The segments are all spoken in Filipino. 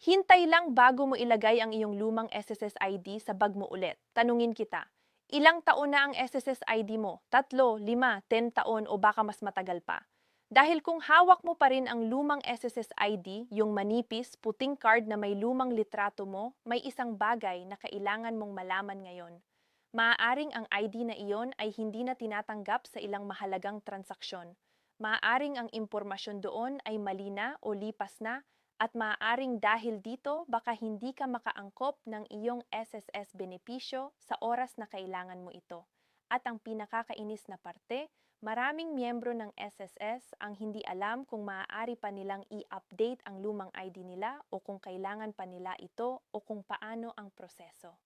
Hintay lang bago mo ilagay ang iyong lumang SSS ID sa bag mo ulit. Tanungin kita, ilang taon na ang SSS ID mo? 3, 5, 10 taon o baka mas matagal pa? Dahil kung hawak mo pa rin ang lumang SSS ID, yung manipis, puting card na may lumang litrato mo, may isang bagay na kailangan mong malaman ngayon. Maaaring ang ID na iyon ay hindi na tinatanggap sa ilang mahalagang transaksyon. Maaaring ang impormasyon doon ay mali na o lipas na, at maaaring dahil dito baka hindi ka makaangkop ng iyong SSS benepisyo sa oras na kailangan mo ito. At ang pinakakainis na parte, maraming miyembro ng SSS ang hindi alam kung maaari pa nilang i-update ang lumang ID nila o kung kailangan pa nila ito o kung paano ang proseso.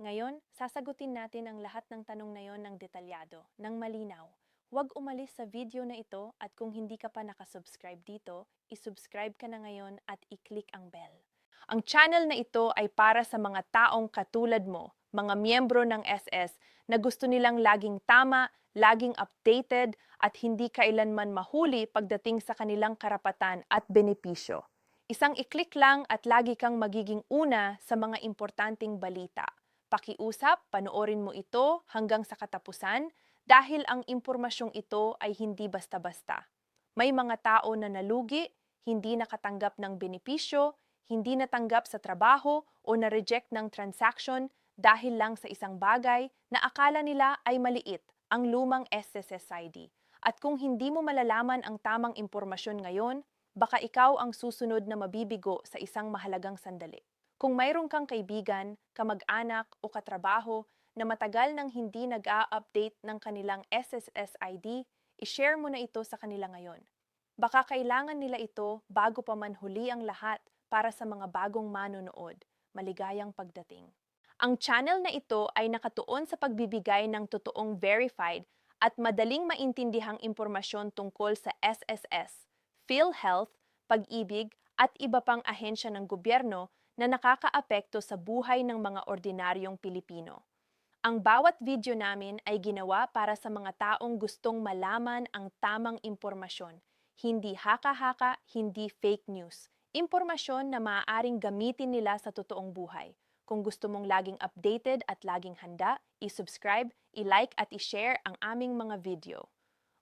Ngayon, sasagutin natin ang lahat ng tanong na yon ng detalyado, ng malinaw. Huwag umalis sa video na ito at kung hindi ka pa nakasubscribe dito, isubscribe ka na ngayon at i-click ang bell. Ang channel na ito ay para sa mga taong katulad mo, mga miyembro ng SS na gusto nilang laging tama, laging updated at hindi kailanman mahuli pagdating sa kanilang karapatan at benepisyo. Isang i-click lang at lagi kang magiging una sa mga importanteng balita. Pakiusap, panoorin mo ito hanggang sa katapusan dahil ang impormasyong ito ay hindi basta-basta. May mga tao na nalugi, hindi nakatanggap ng benepisyo, hindi natanggap sa trabaho o na-reject ng transaction dahil lang sa isang bagay na akala nila ay maliit, ang lumang SSS ID. At kung hindi mo malalaman ang tamang impormasyon ngayon, baka ikaw ang susunod na mabibigo sa isang mahalagang sandali. Kung mayroon kang kaibigan, kamag-anak o katrabaho na matagal nang hindi nag-a-update ng kanilang SSS ID, i-share mo na ito sa kanila ngayon. Baka kailangan nila ito bago pa man huli ang lahat para sa mga bagong manonood. Maligayang pagdating. Ang channel na ito ay nakatuon sa pagbibigay ng totoong verified at madaling maintindihang impormasyon tungkol sa SSS, PhilHealth, pag-ibig at iba pang ahensya ng gobyerno na nakakaapekto sa buhay ng mga ordinaryong Pilipino. Ang bawat video namin ay ginawa para sa mga taong gustong malaman ang tamang impormasyon. Hindi haka-haka, hindi fake news. Impormasyon na maaaring gamitin nila sa totoong buhay. Kung gusto mong laging updated at laging handa, i-subscribe, i-like at i-share ang aming mga video.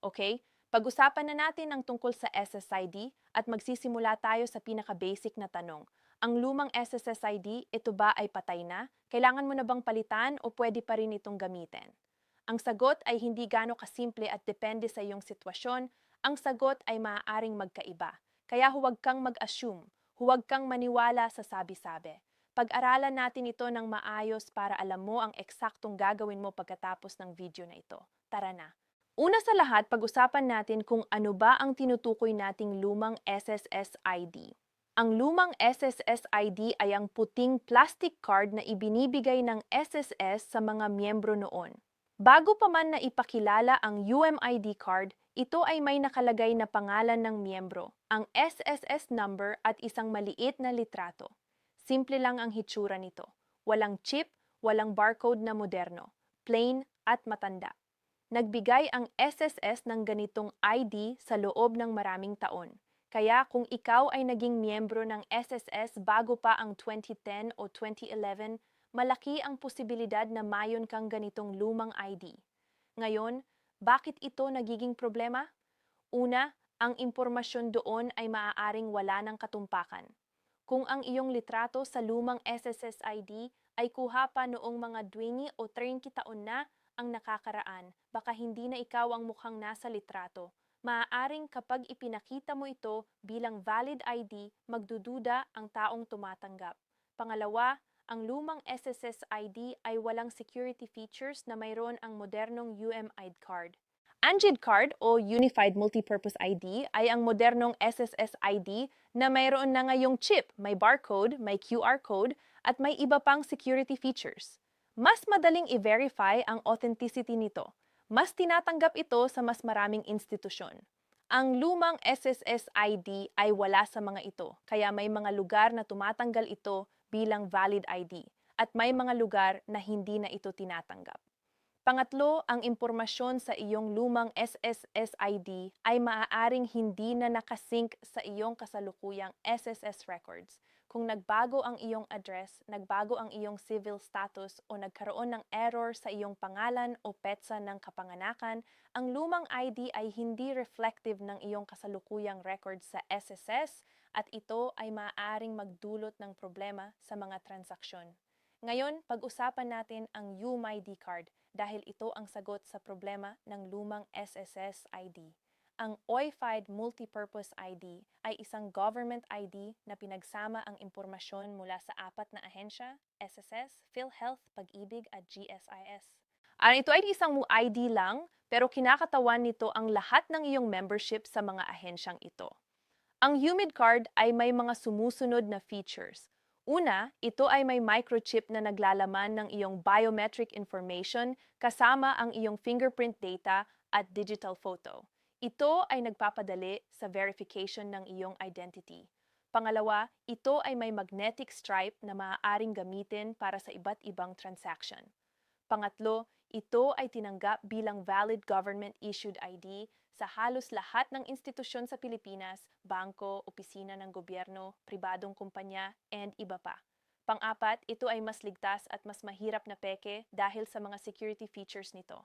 Okay? Pag-usapan na natin ang tungkol sa SSID at magsisimula tayo sa pinaka-basic na tanong. Ang lumang SSSID, ito ba ay patay na? Kailangan mo na bang palitan o pwede pa rin itong gamitin? Ang sagot ay hindi gaano kasimple at depende sa iyong sitwasyon. Ang sagot ay maaaring magkaiba. Kaya huwag kang mag-assume, huwag kang maniwala sa sabi-sabi. Pag-aralan natin ito ng maayos para alam mo ang eksaktong gagawin mo pagkatapos ng video na ito. Tara na! Una sa lahat, pag-usapan natin kung ano ba ang tinutukoy nating lumang SSS ID. Ang lumang SSS ID ay ang puting plastic card na ibinibigay ng SSS sa mga miyembro noon. Bago pa man na ipakilala ang UMID card, ito ay may nakalagay na pangalan ng miyembro, ang SSS number at isang maliit na litrato. Simple lang ang hitsura nito. Walang chip, walang barcode na moderno, plain at matanda. Nagbigay ang SSS ng ganitong ID sa loob ng maraming taon. Kaya kung ikaw ay naging miyembro ng SSS bago pa ang 2010 o 2011, malaki ang posibilidad na mayon kang ganitong lumang ID. Ngayon, bakit ito nagiging problema? Una, ang impormasyon doon ay maaaring wala ng katumpakan. Kung ang iyong litrato sa lumang SSS ID ay kuha pa noong mga 20 o 30 taon na ang nakakaraan, baka hindi na ikaw ang mukhang nasa litrato. Maaaring kapag ipinakita mo ito bilang valid ID, magdududa ang taong tumatanggap. Pangalawa, ang lumang SSS ID ay walang security features na mayroon ang modernong UMID card. Anjid card o Unified Multipurpose ID ay ang modernong SSS ID na mayroon na ngayong chip, may barcode, may QR code, at may iba pang security features. Mas madaling i-verify ang authenticity nito. Mas tinatanggap ito sa mas maraming institusyon. Ang lumang SSS ID ay wala sa mga ito, kaya may mga lugar na tumatanggal ito bilang valid ID at may mga lugar na hindi na ito tinatanggap. Pangatlo, ang impormasyon sa iyong lumang SSS ID ay maaaring hindi na nakasync sa iyong kasalukuyang SSS records. Kung nagbago ang iyong address, nagbago ang iyong civil status o nagkaroon ng error sa iyong pangalan o petsa ng kapanganakan, ang lumang ID ay hindi reflective ng iyong kasalukuyang record sa SSS at ito ay maaaring magdulot ng problema sa mga transaksyon. Ngayon, pag-usapan natin ang UMID card dahil ito ang sagot sa problema ng lumang SSS ID. Ang OIFID Multipurpose ID ay isang government ID na pinagsama ang impormasyon mula sa apat na ahensya, SSS, PhilHealth, Pag-ibig at GSIS. Ito ay isang ID lang, pero kinakatawan nito ang lahat ng iyong membership sa mga ahensyang ito. Ang UMID card ay may mga sumusunod na features. Una, ito ay may microchip na naglalaman ng iyong biometric information kasama ang iyong fingerprint data at digital photo. Ito ay nagpapadali sa verification ng iyong identity. Pangalawa, ito ay may magnetic stripe na maaaring gamitin para sa iba't ibang transaction. Pangatlo, ito ay tinanggap bilang valid government-issued ID sa halos lahat ng institusyon sa Pilipinas, bangko, opisina ng gobyerno, pribadong kumpanya, and iba pa. Pang-apat, ito ay mas ligtas at mas mahirap na peke dahil sa mga security features nito.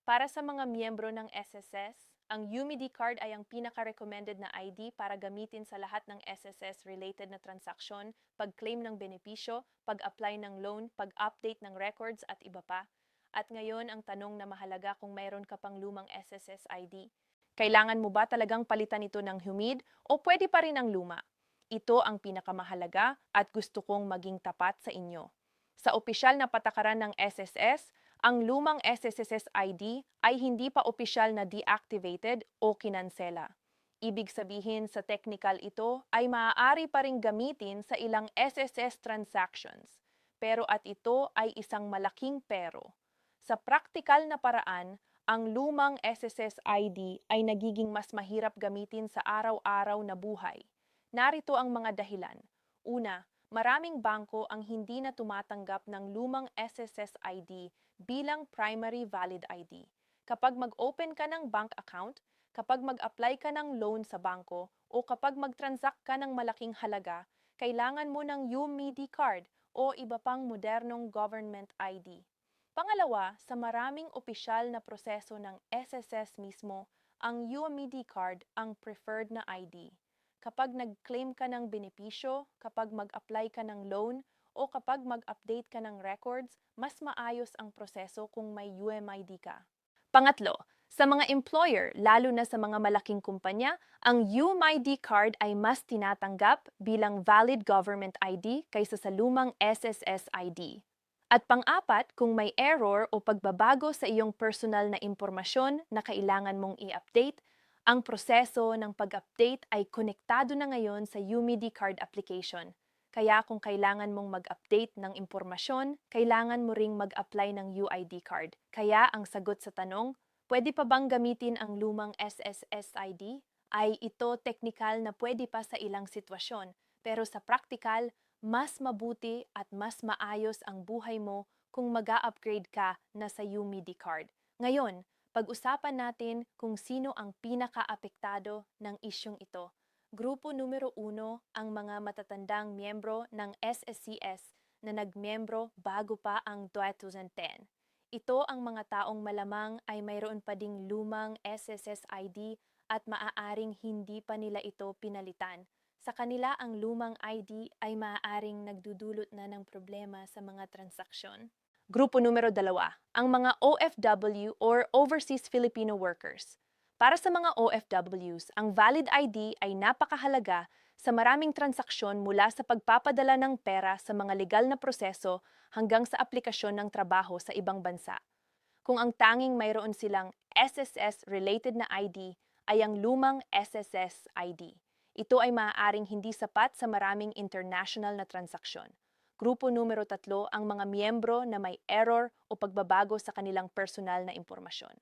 Para sa mga miyembro ng SSS, ang UMID card ay ang pinaka-recommended na ID para gamitin sa lahat ng SSS-related na transaksyon, pag-claim ng benepisyo, pag-apply ng loan, pag-update ng records at iba pa. At ngayon, ang tanong na mahalaga kung mayroon ka pang lumang SSS ID. Kailangan mo ba talagang palitan ito ng humid o pwede pa rin ang luma? Ito ang pinakamahalaga at gusto kong maging tapat sa inyo. Sa opisyal na patakaran ng SSS, ang lumang SSS ID ay hindi pa opisyal na deactivated o kinansela. Ibig sabihin sa technical ito ay maaari pa ring gamitin sa ilang SSS transactions. Pero at ito ay isang malaking pero. Sa praktikal na paraan, ang lumang SSS ID ay nagiging mas mahirap gamitin sa araw-araw na buhay. Narito ang mga dahilan. Una, maraming bangko ang hindi na tumatanggap ng lumang SSS ID bilang primary valid ID. Kapag mag-open ka ng bank account, kapag mag-apply ka ng loan sa bangko, o kapag mag-transact ka ng malaking halaga, kailangan mo ng UMID card o iba pang modernong government ID. Pangalawa, sa maraming opisyal na proseso ng SSS mismo, ang UMID card ang preferred na ID. Kapag nag-claim ka ng benepisyo, kapag mag-apply ka ng loan, o kapag mag-update ka ng records, mas maayos ang proseso kung may UMID ka. Pangatlo, sa mga employer, lalo na sa mga malaking kumpanya, ang UMID card ay mas tinatanggap bilang valid government ID kaysa sa lumang SSS ID. At pang-apat, kung may error o pagbabago sa iyong personal na impormasyon na kailangan mong i-update, ang proseso ng pag-update ay konektado na ngayon sa UMID card application. Kaya kung kailangan mong mag-update ng impormasyon, kailangan mo ring mag-apply ng UID card. Kaya ang sagot sa tanong, pwede pa bang gamitin ang lumang SSS ID? Ay ito teknikal na pwede pa sa ilang sitwasyon, pero sa praktikal, mas mabuti at mas maayos ang buhay mo kung mag-a-upgrade ka na sa UMID card. Ngayon, pag-usapan natin kung sino ang pinaka-apektado ng isyung ito. Grupo numero 1 ang mga matatandang miyembro ng SSCS na nagmiyembro bago pa ang 2010. Ito ang mga taong malamang ay mayroon pa ding lumang SSS ID at maaaring hindi pa nila ito pinalitan. Sa kanila ang lumang ID ay maaaring nagdudulot na ng problema sa mga transaksyon. Grupo numero 2, ang mga OFW or Overseas Filipino Workers. Para sa mga OFWs, ang valid ID ay napakahalaga sa maraming transaksyon mula sa pagpapadala ng pera sa mga legal na proseso hanggang sa aplikasyon ng trabaho sa ibang bansa. Kung ang tanging mayroon silang SSS-related na ID ay ang lumang SSS ID. Ito ay maaaring hindi sapat sa maraming international na transaksyon. Grupo numero 3 ang mga miyembro na may error o pagbabago sa kanilang personal na impormasyon.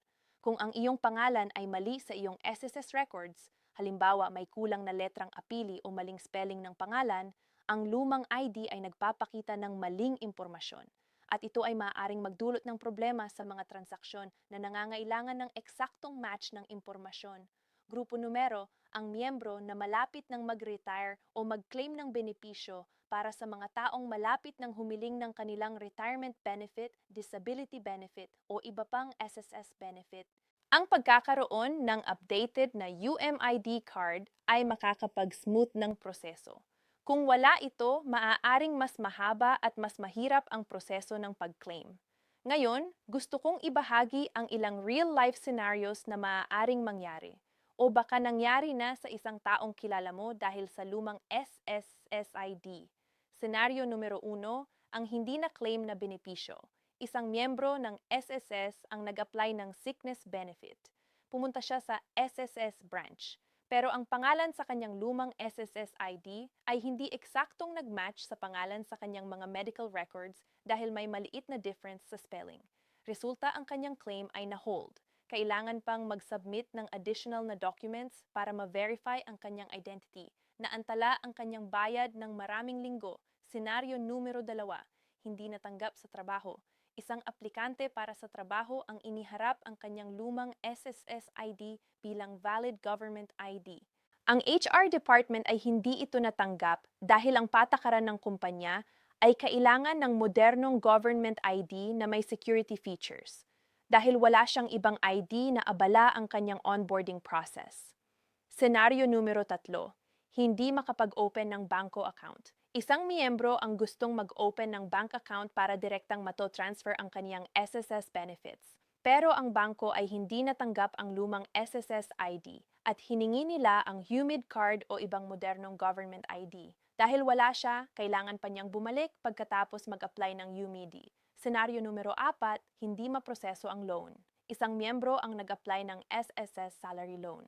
Kung ang iyong pangalan ay mali sa iyong SSS records, halimbawa may kulang na letrang apili o maling spelling ng pangalan, ang lumang ID ay nagpapakita ng maling impormasyon. At ito ay maaaring magdulot ng problema sa mga transaksyon na nangangailangan ng eksaktong match ng impormasyon. Grupo numero, ang miyembro na malapit ng mag-retire o mag-claim ng benepisyo para sa mga taong malapit ng humiling ng kanilang retirement benefit, disability benefit o iba pang SSS benefit. Ang pagkakaroon ng updated na UMID card ay makakapag-smooth ng proseso. Kung wala ito, maaaring mas mahaba at mas mahirap ang proseso ng pag-claim. Ngayon, gusto kong ibahagi ang ilang real-life scenarios na maaaring mangyari o baka nangyari na sa isang taong kilala mo dahil sa lumang SSSID. Senaryo numero 1, ang hindi na-claim na benepisyo. Isang miyembro ng SSS ang nag-apply ng sickness benefit. Pumunta siya sa SSS branch. Pero ang pangalan sa kanyang lumang SSS ID ay hindi eksaktong nag-match sa pangalan sa kanyang mga medical records dahil may maliit na difference sa spelling. Resulta, ang kanyang claim ay na-hold. Kailangan pang mag-submit ng additional na documents para ma-verify ang kanyang identity. Naantala ang kanyang bayad ng maraming linggo. Senaryo numero 2, hindi natanggap sa trabaho. Isang aplikante para sa trabaho ang iniharap ang kanyang lumang SSS ID bilang valid government ID. Ang HR department ay hindi ito natanggap dahil ang patakaran ng kumpanya ay kailangan ng modernong government ID na may security features. Dahil wala siyang ibang ID na abala ang kanyang onboarding process. Senaryo numero 3, hindi makapag-open ng bangko account. Isang miyembro ang gustong mag-open ng bank account para direktang mato-transfer ang kaniyang SSS benefits. Pero ang bangko ay hindi natanggap ang lumang SSS ID at hiningi nila ang HUMID card o ibang modernong government ID. Dahil wala siya, kailangan pa niyang bumalik pagkatapos mag-apply ng UMID. Senaryo numero 4, hindi maproseso ang loan. Isang miyembro ang nag-apply ng SSS salary loan.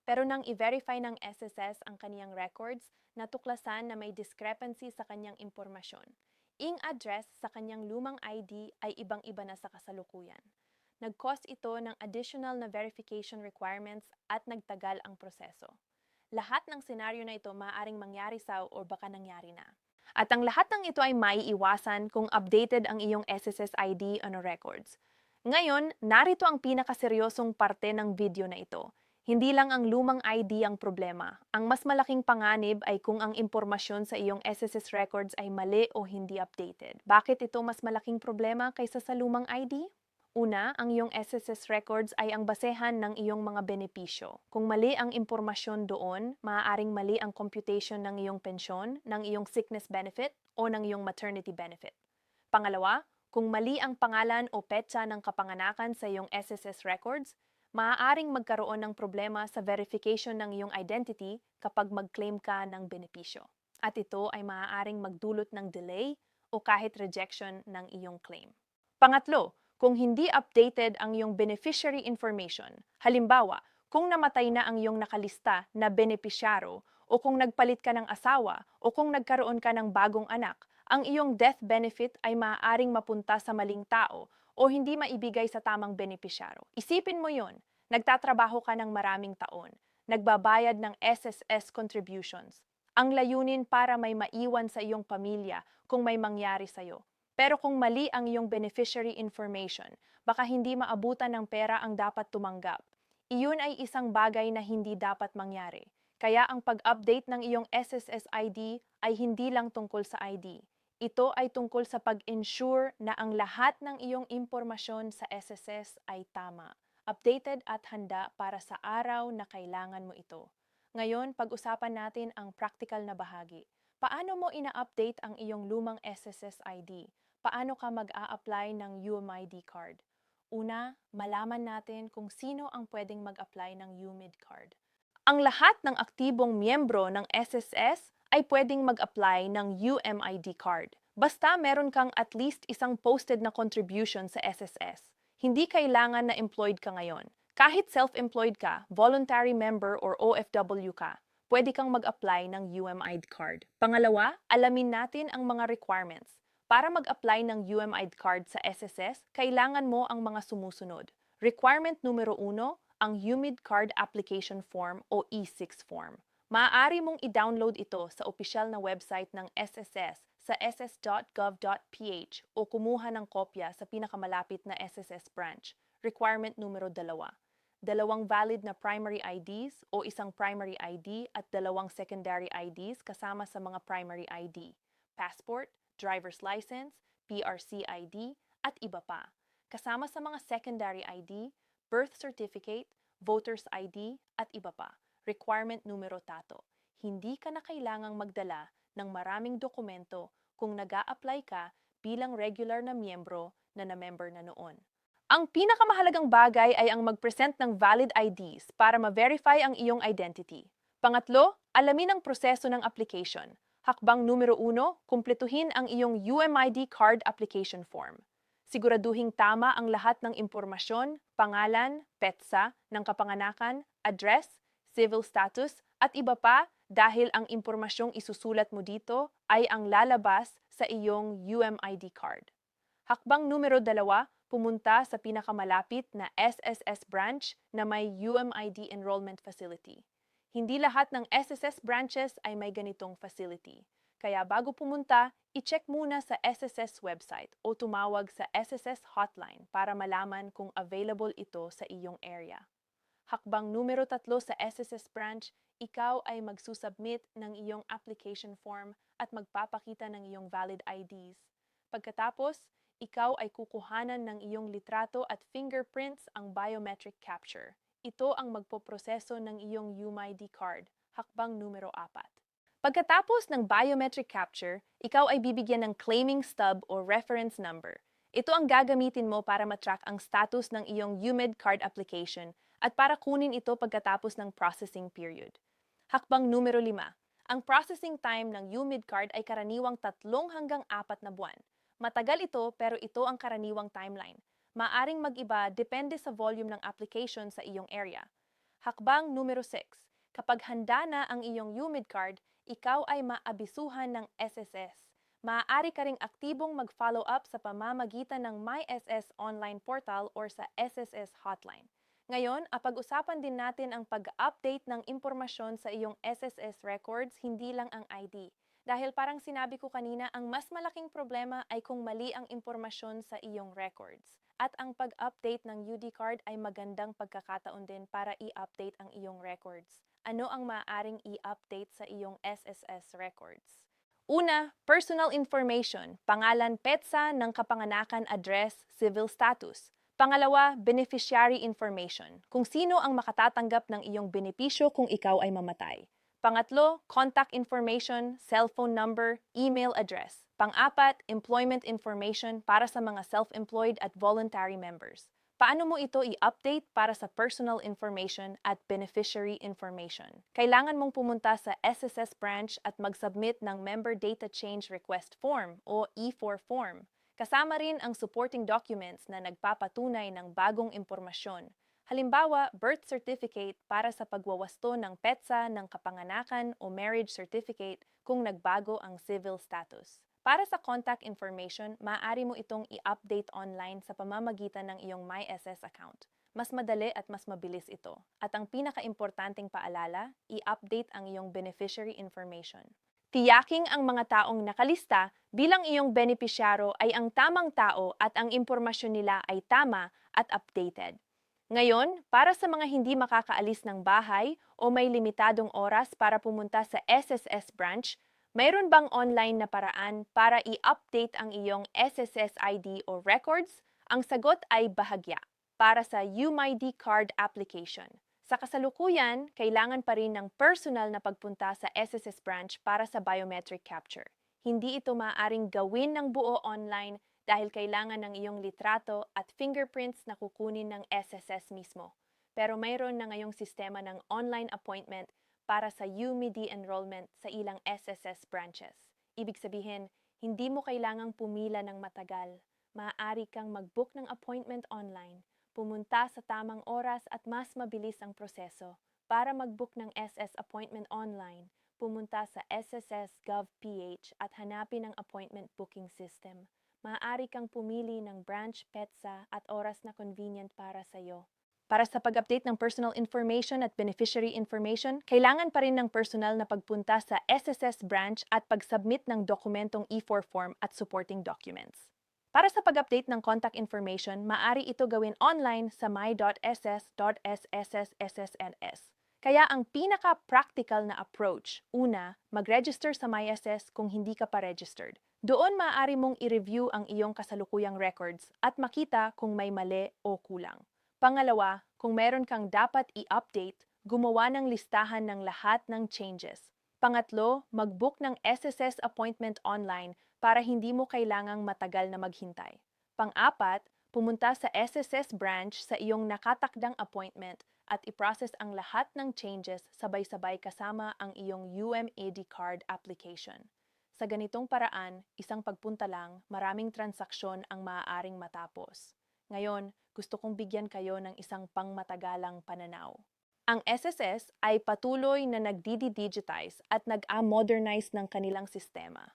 Pero nang i-verify ng SSS ang kaniyang records, natuklasan na may discrepancy sa kanyang impormasyon. Ing address sa kanyang lumang ID ay ibang-iba na sa kasalukuyan. Nag-cause ito ng additional na verification requirements at nagtagal ang proseso. Lahat ng senaryo na ito maaaring mangyari sa o baka nangyari na. At ang lahat ng ito ay maiiwasan kung updated ang iyong SSS ID ano records. Ngayon, narito ang pinakaseryosong parte ng video na ito. Hindi lang ang lumang ID ang problema. Ang mas malaking panganib ay kung ang impormasyon sa iyong SSS records ay mali o hindi updated. Bakit ito mas malaking problema kaysa sa lumang ID? Una, ang iyong SSS records ay ang basehan ng iyong mga benepisyo. Kung mali ang impormasyon doon, maaaring mali ang computation ng iyong pensyon, ng iyong sickness benefit, o ng iyong maternity benefit. Pangalawa, kung mali ang pangalan o petsa ng kapanganakan sa iyong SSS records, maaaring magkaroon ng problema sa verification ng iyong identity kapag mag-claim ka ng benepisyo. At ito ay maaaring magdulot ng delay o kahit rejection ng iyong claim. Pangatlo, kung hindi updated ang iyong beneficiary information, halimbawa, kung namatay na ang iyong nakalista na benepisyaro o kung nagpalit ka ng asawa o kung nagkaroon ka ng bagong anak, ang iyong death benefit ay maaaring mapunta sa maling tao o hindi maibigay sa tamang benepisyaro. Isipin mo yon, nagtatrabaho ka ng maraming taon, nagbabayad ng SSS contributions. Ang layunin para may maiwan sa iyong pamilya kung may mangyari sa iyo. Pero kung mali ang iyong beneficiary information, baka hindi maabutan ng pera ang dapat tumanggap. Iyon ay isang bagay na hindi dapat mangyari. Kaya ang pag-update ng iyong SSS ID ay hindi lang tungkol sa ID. Ito ay tungkol sa pag-ensure na ang lahat ng iyong impormasyon sa SSS ay tama, updated at handa para sa araw na kailangan mo ito. Ngayon, pag-usapan natin ang practical na bahagi. Paano mo ina-update ang iyong lumang SSS ID? Paano ka mag-a-apply ng UMID card? Una, malaman natin kung sino ang pwedeng mag-apply ng UMID card. Ang lahat ng aktibong miyembro ng SSS ay pwedeng mag-apply ng UMID card. Basta meron kang at least isang posted na contribution sa SSS. Hindi kailangan na employed ka ngayon. Kahit self-employed ka, voluntary member or OFW ka, pwede kang mag-apply ng UMID card. Pangalawa, alamin natin ang mga requirements. Para mag-apply ng UMID card sa SSS, kailangan mo ang mga sumusunod. Requirement numero 1, ang UMID card application form o E6 form. Maaari mong i-download ito sa opisyal na website ng SSS sa ss.gov.ph o kumuha ng kopya sa pinakamalapit na SSS branch. Requirement numero 2. dalawang valid na primary IDs o isang primary ID at dalawang secondary IDs kasama sa mga primary ID, passport, driver's license, PRC ID, at iba pa. Kasama sa mga secondary ID, birth certificate, voter's ID, at iba pa. Requirement numero tato. Hindi ka na kailangang magdala ng maraming dokumento kung nag-a-apply ka bilang regular na miyembro na na-member na noon. Ang pinakamahalagang bagay ay ang mag-present ng valid IDs para ma-verify ang iyong identity. Pangatlo, alamin ang proseso ng application. Hakbang numero 1, kumpletuhin ang iyong UMID card application form. Siguraduhing tama ang lahat ng impormasyon, pangalan, petsa, ng kapanganakan, address, civil status, at iba pa dahil ang impormasyong isusulat mo dito ay ang lalabas sa iyong UMID card. Hakbang numero 2, pumunta sa pinakamalapit na SSS branch na may UMID enrollment facility. Hindi lahat ng SSS branches ay may ganitong facility. Kaya bago pumunta, i-check muna sa SSS website o tumawag sa SSS hotline para malaman kung available ito sa iyong area. Hakbang numero 3 sa SSS branch, ikaw ay magsusubmit ng iyong application form at magpapakita ng iyong valid IDs. Pagkatapos, ikaw ay kukuhanan ng iyong litrato at fingerprints ang biometric capture. Ito ang magpoproseso ng iyong UMID card, hakbang numero 4. Pagkatapos ng biometric capture, ikaw ay bibigyan ng claiming stub o reference number. Ito ang gagamitin mo para matrack ang status ng iyong UMID card application at para kunin ito pagkatapos ng processing period. Hakbang numero 5. Ang processing time ng UMID card ay karaniwang 3 hanggang 4 na buwan. Matagal ito pero ito ang karaniwang timeline. Maaring mag-iba depende sa volume ng application sa iyong area. Hakbang numero 6. Kapag handa na ang iyong UMID card, ikaw ay maabisuhan ng SSS. Maaari ka ring aktibong mag-follow up sa pamamagitan ng MySS online portal or sa SSS hotline. Ngayon, pag-usapan din natin ang pag-update ng impormasyon sa iyong SSS records, hindi lang ang ID. Dahil parang sinabi ko kanina, ang mas malaking problema ay kung mali ang impormasyon sa iyong records. At ang pag-update ng UD card ay magandang pagkakataon din para i-update ang iyong records. Ano ang maaaring i-update sa iyong SSS records? Una, personal information, pangalan, petsa ng kapanganakan, address, civil status. Pangalawa, beneficiary information, kung sino ang makatatanggap ng iyong benepisyo kung ikaw ay mamatay. Pangatlo, contact information, cellphone number, email address. Pang-apat, employment information para sa mga self-employed at voluntary members. Paano mo ito i-update para sa personal information at beneficiary information? Kailangan mong pumunta sa SSS branch at mag-submit ng Member Data Change Request Form o E4 form. Kasama rin ang supporting documents na nagpapatunay ng bagong impormasyon. Halimbawa, birth certificate para sa pagwawasto ng petsa ng kapanganakan o marriage certificate kung nagbago ang civil status. Para sa contact information, maaari mo itong i-update online sa pamamagitan ng iyong MySS account. Mas madali at mas mabilis ito. At ang pinakaimportanteng paalala, i-update ang iyong beneficiary information. Tiyaking ang mga taong nakalista bilang iyong benepisyaro ay ang tamang tao at ang impormasyon nila ay tama at updated. Ngayon, para sa mga hindi makakaalis ng bahay o may limitadong oras para pumunta sa SSS branch, mayroon bang online na paraan para i-update ang iyong SSS ID o records? Ang sagot ay bahagya para sa UMID card application. Sa kasalukuyan, kailangan pa rin ng personal na pagpunta sa SSS branch para sa biometric capture. Hindi ito maaaring gawin ng buo online dahil kailangan ng iyong litrato at fingerprints na kukunin ng SSS mismo. Pero mayroon na ngayong sistema ng online appointment para sa UMID enrollment sa ilang SSS branches. Ibig sabihin, hindi mo kailangang pumila ng matagal. Maaari kang mag-book ng appointment online, pumunta sa tamang oras at mas mabilis ang proseso. Para mag-book ng SS appointment online, pumunta sa SSS.gov.ph at hanapin ang appointment booking system. Maaari kang pumili ng branch, petsa at oras na convenient para sa iyo. Para sa pag-update ng personal information at beneficiary information, kailangan pa rin ng personal na pagpunta sa SSS branch at pag-submit ng dokumentong E4 form at supporting documents. Para sa pag-update ng contact information, maaari ito gawin online sa my.ss.sssssns. Kaya ang pinaka-practical na approach, una, mag-register sa MySS kung hindi ka pa registered. Doon maaari mong i-review ang iyong kasalukuyang records at makita kung may mali o kulang. Pangalawa, kung meron kang dapat i-update, gumawa ng listahan ng lahat ng changes. Pangatlo, mag-book ng SSS appointment online para hindi mo kailangang matagal na maghintay. Pang-apat, pumunta sa SSS branch sa iyong nakatakdang appointment at i-process ang lahat ng changes sabay-sabay kasama ang iyong UMAD card application. Sa ganitong paraan, isang pagpunta lang, maraming transaksyon ang maaaring matapos. Ngayon, gusto kong bigyan kayo ng isang pangmatagalang pananaw. Ang SSS ay patuloy na nagdi-digitize at nag-modernize ng kanilang sistema.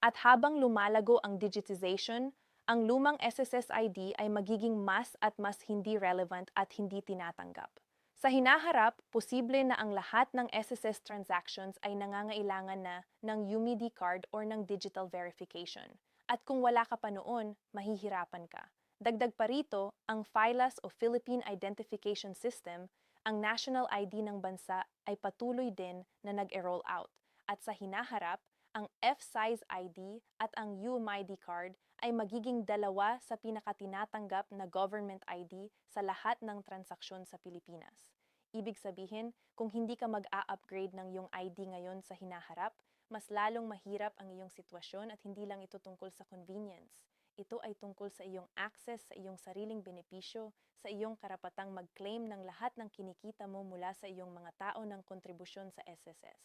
At habang lumalago ang digitization, ang lumang SSS ID ay magiging mas at mas hindi relevant at hindi tinatanggap. Sa hinaharap, posible na ang lahat ng SSS transactions ay nangangailangan na ng UMID card or ng digital verification. At kung wala ka pa noon, mahihirapan ka. Dagdag pa rito, ang PHILAS o Philippine Identification System, ang national ID ng bansa ay patuloy din na nag-enroll out. At sa hinaharap, ang F-size ID at ang UMID card ay magiging dalawa sa pinakatinatanggap na government ID sa lahat ng transaksyon sa Pilipinas. Ibig sabihin, kung hindi ka mag-a-upgrade ng iyong ID ngayon sa hinaharap, mas lalong mahirap ang iyong sitwasyon at hindi lang ito tungkol sa convenience. Ito ay tungkol sa iyong access sa iyong sariling benepisyo, sa iyong karapatang mag-claim ng lahat ng kinikita mo mula sa iyong mga tao ng kontribusyon sa SSS.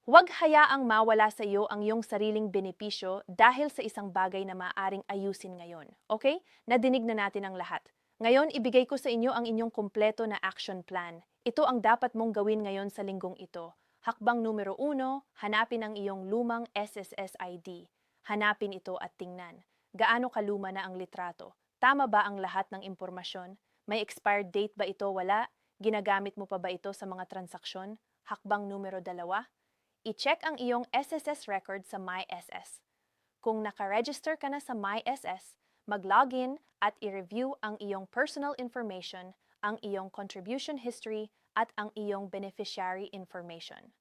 Huwag hayaang mawala sa iyo ang iyong sariling benepisyo dahil sa isang bagay na maaaring ayusin ngayon. Okay? Nadinig na natin ang lahat. Ngayon, ibigay ko sa inyo ang inyong kumpleto na action plan. Ito ang dapat mong gawin ngayon sa linggong ito. Hakbang numero 1, hanapin ang iyong lumang SSS ID. Hanapin ito at tingnan. Gaano kaluma na ang litrato? Tama ba ang lahat ng impormasyon? May expired date ba ito? Wala? Ginagamit mo pa ba ito sa mga transaksyon? Hakbang numero 2, i-check ang iyong SSS record sa MySS. Kung naka-register ka na sa MySS, mag-login at i-review ang iyong personal information, ang iyong contribution history, at ang iyong beneficiary information.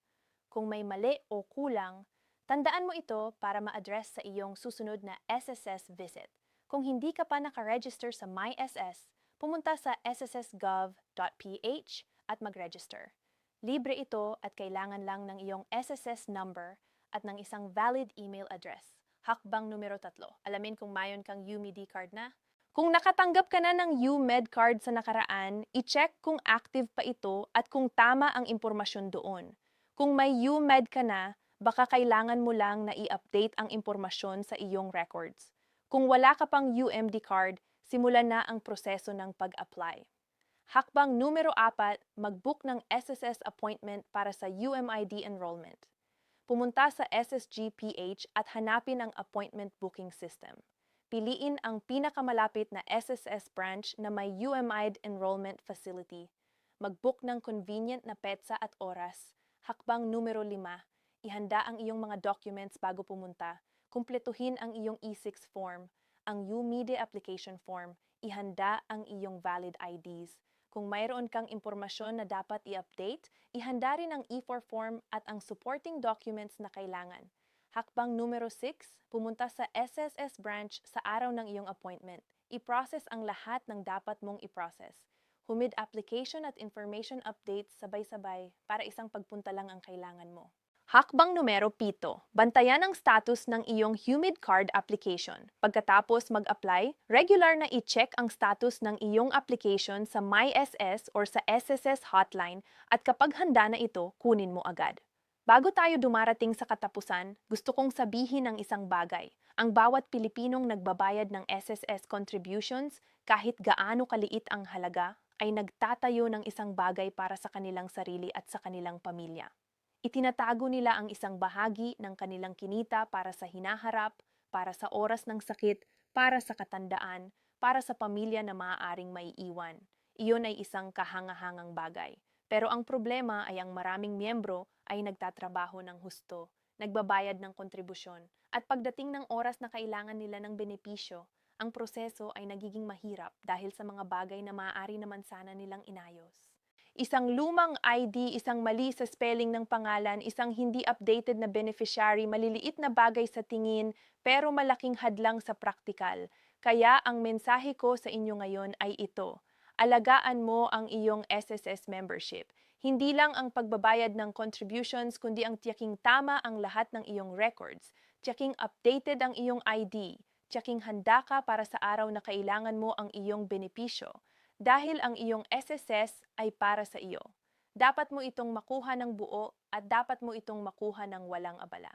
Kung may mali o kulang, tandaan mo ito para ma-address sa iyong susunod na SSS visit. Kung hindi ka pa naka-register sa MySS, pumunta sa sssgov.ph at mag-register. Libre ito at kailangan lang ng iyong SSS number at ng isang valid email address. Hakbang numero 3. Alamin kung mayon kang UMID card na. Kung nakatanggap ka na ng UMED card sa nakaraan, i-check kung active pa ito at kung tama ang impormasyon doon. Kung may UMED ka na, baka kailangan mo lang na i-update ang impormasyon sa iyong records. Kung wala ka pang UMD card, simulan na ang proseso ng pag-apply. Hakbang numero 4, mag-book ng SSS appointment para sa UMID enrollment. Pumunta sa SSGPH at hanapin ang appointment booking system. Piliin ang pinakamalapit na SSS branch na may UMID enrollment facility. Mag-book ng convenient na petsa at oras. Hakbang numero 5, ihanda ang iyong mga documents bago pumunta. Kumpletuhin ang iyong E6 form, ang UMIDE application form, ihanda ang iyong valid IDs. Kung mayroon kang impormasyon na dapat i-update, ihanda rin ang E4 form at ang supporting documents na kailangan. Hakbang numero 6, pumunta sa SSS branch sa araw ng iyong appointment. I-process ang lahat ng dapat mong i-process. Humid application at information updates sabay-sabay para isang pagpunta lang ang kailangan mo. Hakbang numero 7, bantayan ang status ng iyong humid card application. Pagkatapos mag-apply, regular na i-check ang status ng iyong application sa MySS or sa SSS hotline at kapag handa na ito, kunin mo agad. Bago tayo dumarating sa katapusan, gusto kong sabihin ang isang bagay. Ang bawat Pilipinong nagbabayad ng SSS contributions, kahit gaano kaliit ang halaga, ay nagtatayo ng isang bagay para sa kanilang sarili at sa kanilang pamilya. Itinatago nila ang isang bahagi ng kanilang kinita para sa hinaharap, para sa oras ng sakit, para sa katandaan, para sa pamilya na maaaring maiiwan. Iyon ay isang kahangahangang bagay. Pero ang problema ay ang maraming miyembro ay nagtatrabaho ng husto, nagbabayad ng kontribusyon, at pagdating ng oras na kailangan nila ng benepisyo, ang proseso ay nagiging mahirap dahil sa mga bagay na maaari naman sana nilang inayos. Isang lumang ID, isang mali sa spelling ng pangalan, isang hindi updated na beneficiary, maliliit na bagay sa tingin pero malaking hadlang sa praktikal. Kaya ang mensahe ko sa inyo ngayon ay ito: alagaan mo ang iyong SSS membership. Hindi lang ang pagbabayad ng contributions kundi ang tiyaking tama ang lahat ng iyong records, tiyaking updated ang iyong ID, tiyaking handa ka para sa araw na kailangan mo ang iyong benepisyo. Dahil ang iyong SSS ay para sa iyo. Dapat mo itong makuha ng buo at dapat mo itong makuha ng walang abala.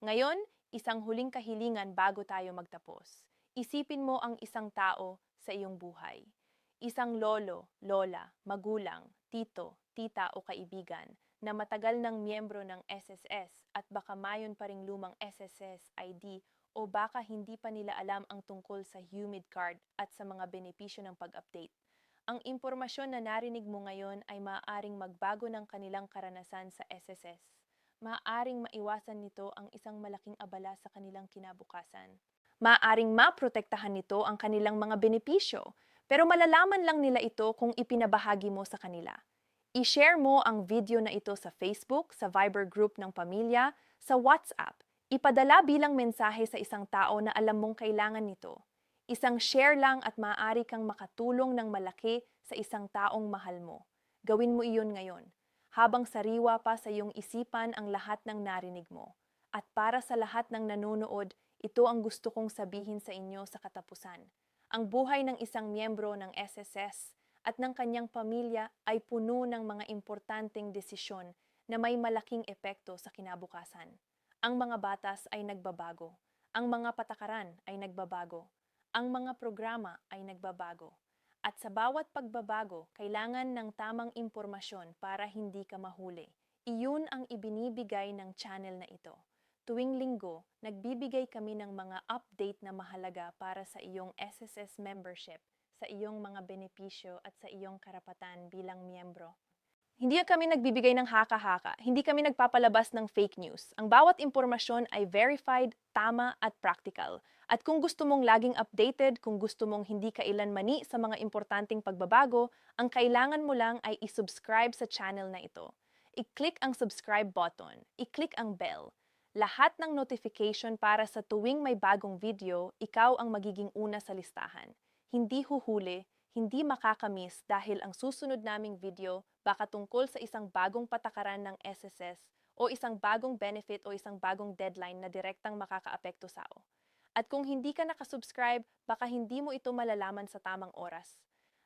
Ngayon, isang huling kahilingan bago tayo magtapos. Isipin mo ang isang tao sa iyong buhay. Isang lolo, lola, magulang, tito, tita o kaibigan na matagal ng miyembro ng SSS at baka mayon pa ring lumang SSS ID o baka hindi pa nila alam ang tungkol sa humid card at sa mga benepisyo ng pag-update. Ang impormasyon na narinig mo ngayon ay maaaring magbago ng kanilang karanasan sa SSS. Maaaring maiwasan nito ang isang malaking abala sa kanilang kinabukasan. Maaaring maprotektahan nito ang kanilang mga benepisyo, pero malalaman lang nila ito kung ipinabahagi mo sa kanila. I-share mo ang video na ito sa Facebook, sa Viber group ng pamilya, sa WhatsApp. Ipadala bilang mensahe sa isang tao na alam mong kailangan nito. Isang share lang at maaari kang makatulong ng malaki sa isang taong mahal mo. Gawin mo iyon ngayon, habang sariwa pa sa iyong isipan ang lahat ng narinig mo. At para sa lahat ng nanonood, ito ang gusto kong sabihin sa inyo sa katapusan. Ang buhay ng isang miyembro ng SSS at ng kanyang pamilya ay puno ng mga importanteng desisyon na may malaking epekto sa kinabukasan. Ang mga batas ay nagbabago. Ang mga patakaran ay nagbabago. Ang mga programa ay nagbabago. At sa bawat pagbabago, kailangan ng tamang impormasyon para hindi ka mahuli. Iyon ang ibinibigay ng channel na ito. Tuwing linggo, nagbibigay kami ng mga update na mahalaga para sa iyong SSS membership, sa iyong mga benepisyo at sa iyong karapatan bilang miyembro. Hindi kami nagbibigay ng haka-haka, hindi kami nagpapalabas ng fake news. Ang bawat impormasyon ay verified, tama at practical. At kung gusto mong laging updated, kung gusto mong hindi kailanmani sa mga importanteng pagbabago, ang kailangan mo lang ay isubscribe sa channel na ito. I-click ang subscribe button, i-click ang bell. Lahat ng notification para sa tuwing may bagong video, ikaw ang magiging una sa listahan. Hindi huhuli, hindi makakamiss dahil ang susunod naming video baka tungkol sa isang bagong patakaran ng SSS o isang bagong benefit o isang bagong deadline na direktang makakaapekto sa o. At kung hindi ka nakasubscribe, baka hindi mo ito malalaman sa tamang oras.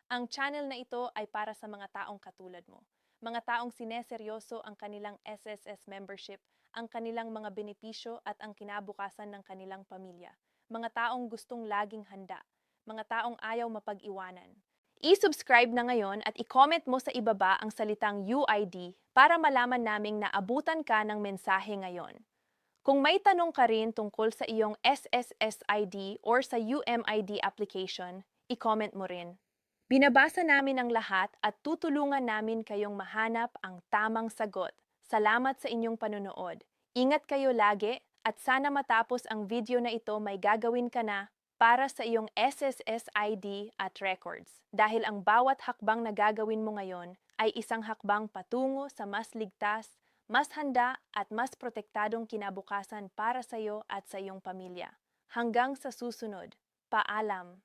Ang channel na ito ay para sa mga taong katulad mo. Mga taong sineseryoso ang kanilang SSS membership, ang kanilang mga benepisyo at ang kinabukasan ng kanilang pamilya. Mga taong gustong laging handa. Mga taong ayaw mapag-iwanan. I-subscribe na ngayon at i-comment mo sa ibaba ang salitang UID para malaman naming naabutan ka ng mensahe ngayon. Kung may tanong ka rin tungkol sa iyong SSS ID or sa UMID application, i-comment mo rin. Binabasa namin ang lahat at tutulungan namin kayong mahanap ang tamang sagot. Salamat sa inyong panonood. Ingat kayo lagi at sana matapos ang video na ito may gagawin ka na para sa iyong SSS ID at records. Dahil ang bawat hakbang na gagawin mo ngayon ay isang hakbang patungo sa mas ligtas, mas handa at mas protektadong kinabukasan para sa iyo at sa iyong pamilya. Hanggang sa susunod, paalam!